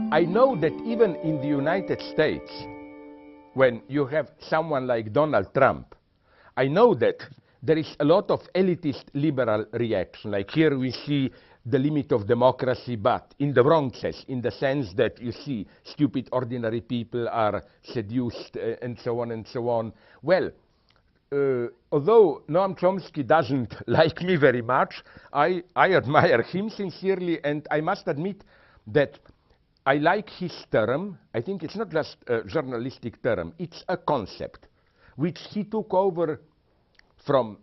I know that even in the United States, when you have someone like Donald Trump, I know that there is a lot of elitist liberal reaction. Like here we see the limit of democracy, but in the wrong sense, in the sense that you see stupid ordinary people are seduced and so on and so on. Well, although Noam Chomsky doesn't like me very much, I admire him sincerely, and I must admit that I like his term. I think it's not just a journalistic term, it's a concept which he took over from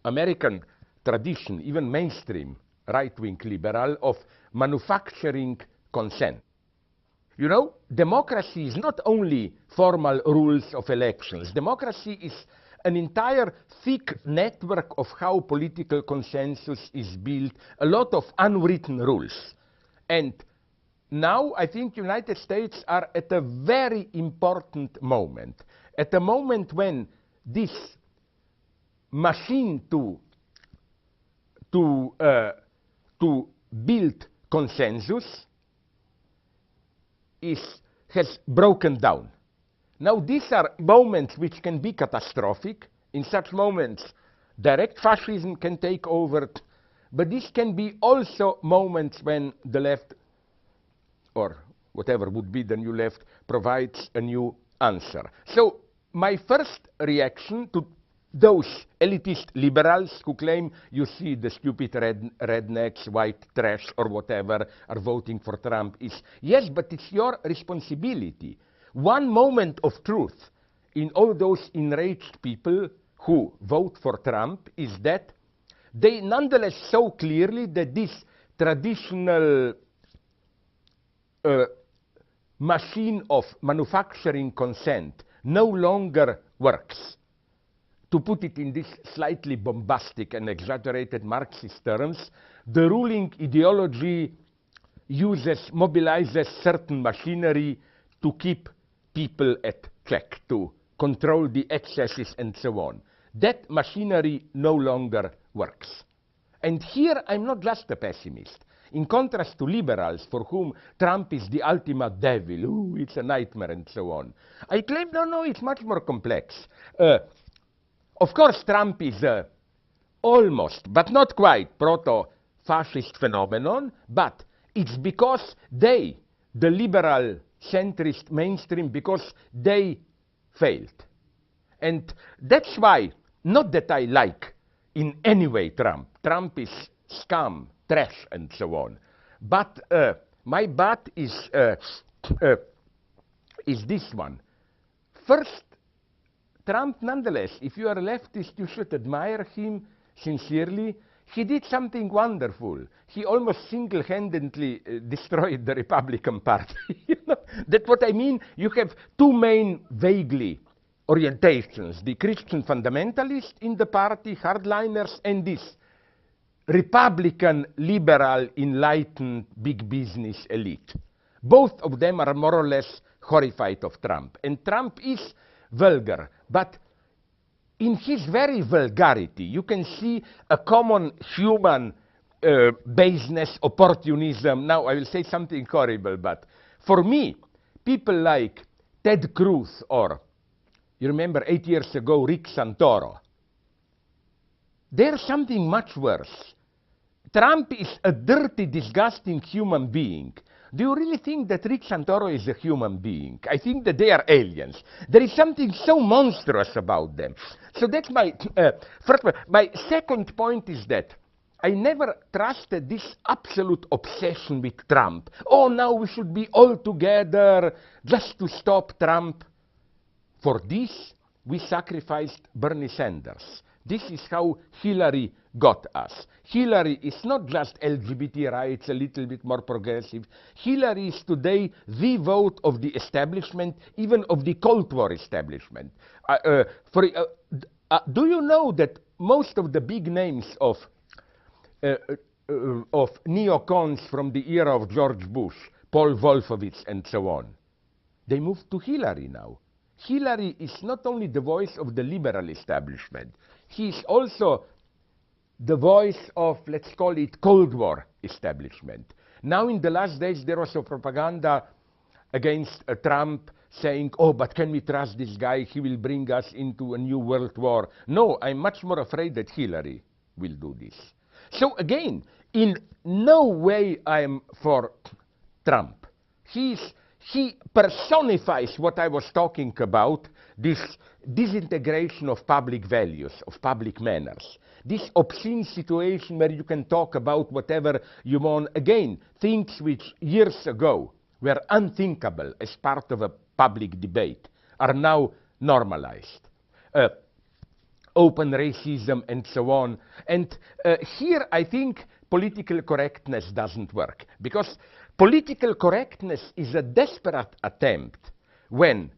American tradition, even mainstream right-wing liberal, of manufacturing consent. You know, democracy is not only formal rules of elections. Democracy is an entire thick network of how political consensus is built, a lot of unwritten rules. And now I think United States are at a very important moment, at a moment when this machine to build consensus has broken down. Now these are moments which can be catastrophic. In such moments, direct fascism can take over, but this can be also moments when the left, or whatever would be the new left, provides a new answer. So my first reaction to those elitist liberals who claim, you see, the stupid rednecks, white trash, or whatever, are voting for Trump is, yes, but it's your responsibility. One moment of truth in all those enraged people who vote for Trump is that they nonetheless saw clearly that this traditional machine of manufacturing consent no longer works. To put it in this slightly bombastic and exaggerated Marxist terms, the ruling ideology mobilizes certain machinery to keep people at check, to control the excesses and so on. That machinery no longer works. And here I'm not just a pessimist. In contrast to liberals, for whom Trump is the ultimate devil, ooh, it's a nightmare and so on, I claim, no, it's much more complex. Of course, Trump is almost, but not quite, proto-fascist phenomenon, but it's because they, the liberal centrist mainstream, because they failed. And that's why, not that I like in any way Trump. Trump is scum, trash, and so on. But my but is this one. First, Trump, nonetheless, if you are a leftist, you should admire him sincerely. He did something wonderful. He almost single-handedly destroyed the Republican Party. You know? That's what I mean. You have two main, vaguely, orientations. The Christian fundamentalist in the party, hardliners, and this Republican, liberal, enlightened, big business elite. Both of them are more or less horrified of Trump. And Trump is vulgar, but in his very vulgarity, you can see a common human baseness, opportunism. Now, I will say something horrible, but for me, people like Ted Cruz, or you remember 8 years ago, Rick Santoro, there's something much worse. Trump is a dirty, disgusting human being. Do you really think that Rick Santoro is a human being? I think that they are aliens. There is something so monstrous about them. So that's my first point. My second point is that I never trusted this absolute obsession with Trump. Oh, now we should be all together just to stop Trump. For this, we sacrificed Bernie Sanders. This is how Hillary got us. Hillary is not just LGBT rights, a little bit more progressive. Hillary is today the vote of the establishment, even of the Cold War establishment. Do you know that most of the big names of neocons from the era of George Bush, Paul Wolfowitz and so on, they moved to Hillary now? Hillary is not only the voice of the liberal establishment, he is also the voice of, let's call it, Cold War establishment. Now in the last days there was a propaganda against Trump saying, oh, but can we trust this guy? He will bring us into a new world war. No, I'm much more afraid that Hillary will do this. So again, in no way I'm for Trump. He personifies what I was talking about, this disintegration of public values, of public manners. This obscene situation where you can talk about whatever you want. Again, things which years ago were unthinkable as part of a public debate are now normalized. Open racism and so on. And here I think political correctness doesn't work, because political correctness is a desperate attempt when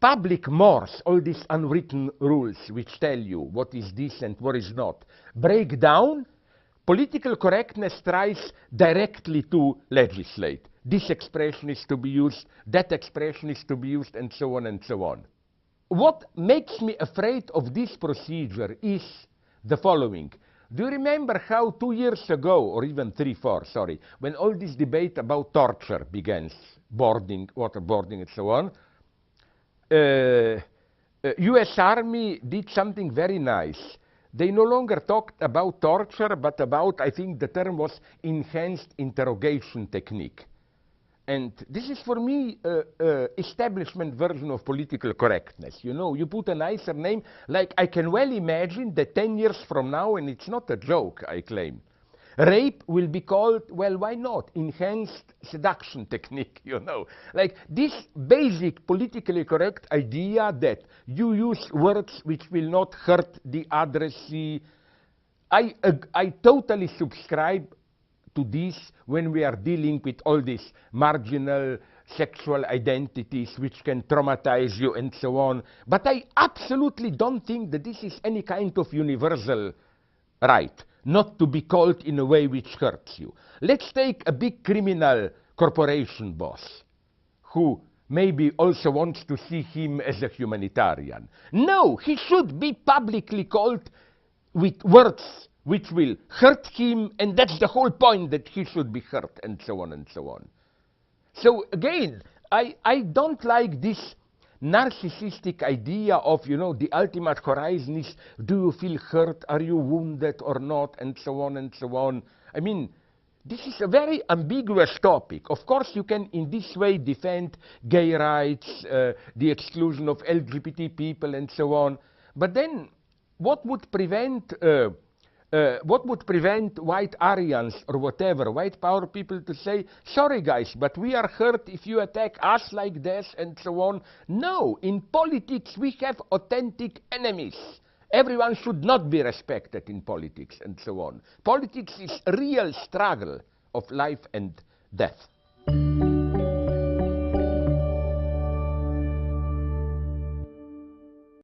public mores, all these unwritten rules which tell you what is decent, what is not, break down. Political correctness tries directly to legislate. This expression is to be used, that expression is to be used, and so on and so on. What makes me afraid of this procedure is the following. Do you remember how 2 years ago, or even 3, 4, sorry, when all this debate about torture began, waterboarding and so on, US Army did something very nice. They no longer talked about torture, but about, I think the term was enhanced interrogation technique. And this is for me establishment version of political correctness. You know, you put a nicer name, like I can well imagine that 10 years from now, and it's not a joke, I claim, rape will be called, well, why not? Enhanced seduction technique, you know. Like this basic politically correct idea that you use words which will not hurt the addressee. I totally subscribe to this when we are dealing with all these marginal sexual identities which can traumatize you and so on. But I absolutely don't think that this is any kind of universal right, not to be called in a way which hurts you. Let's take a big criminal corporation boss who maybe also wants to see him as a humanitarian. No, he should be publicly called with words which will hurt him, and that's the whole point, that he should be hurt, and so on and so on. So again, I don't like this narcissistic idea of, you know, the ultimate horizon is, do you feel hurt, are you wounded or not, and so on and so on. I mean, this is a very ambiguous topic. Of course, you can in this way defend gay rights, the exclusion of LGBT people, and so on. But then, what would prevent white Aryans or whatever, white power people to say, sorry guys, but we are hurt if you attack us like this and so on? No, in politics we have authentic enemies. Everyone should not be respected in politics and so on. Politics is a real struggle of life and death.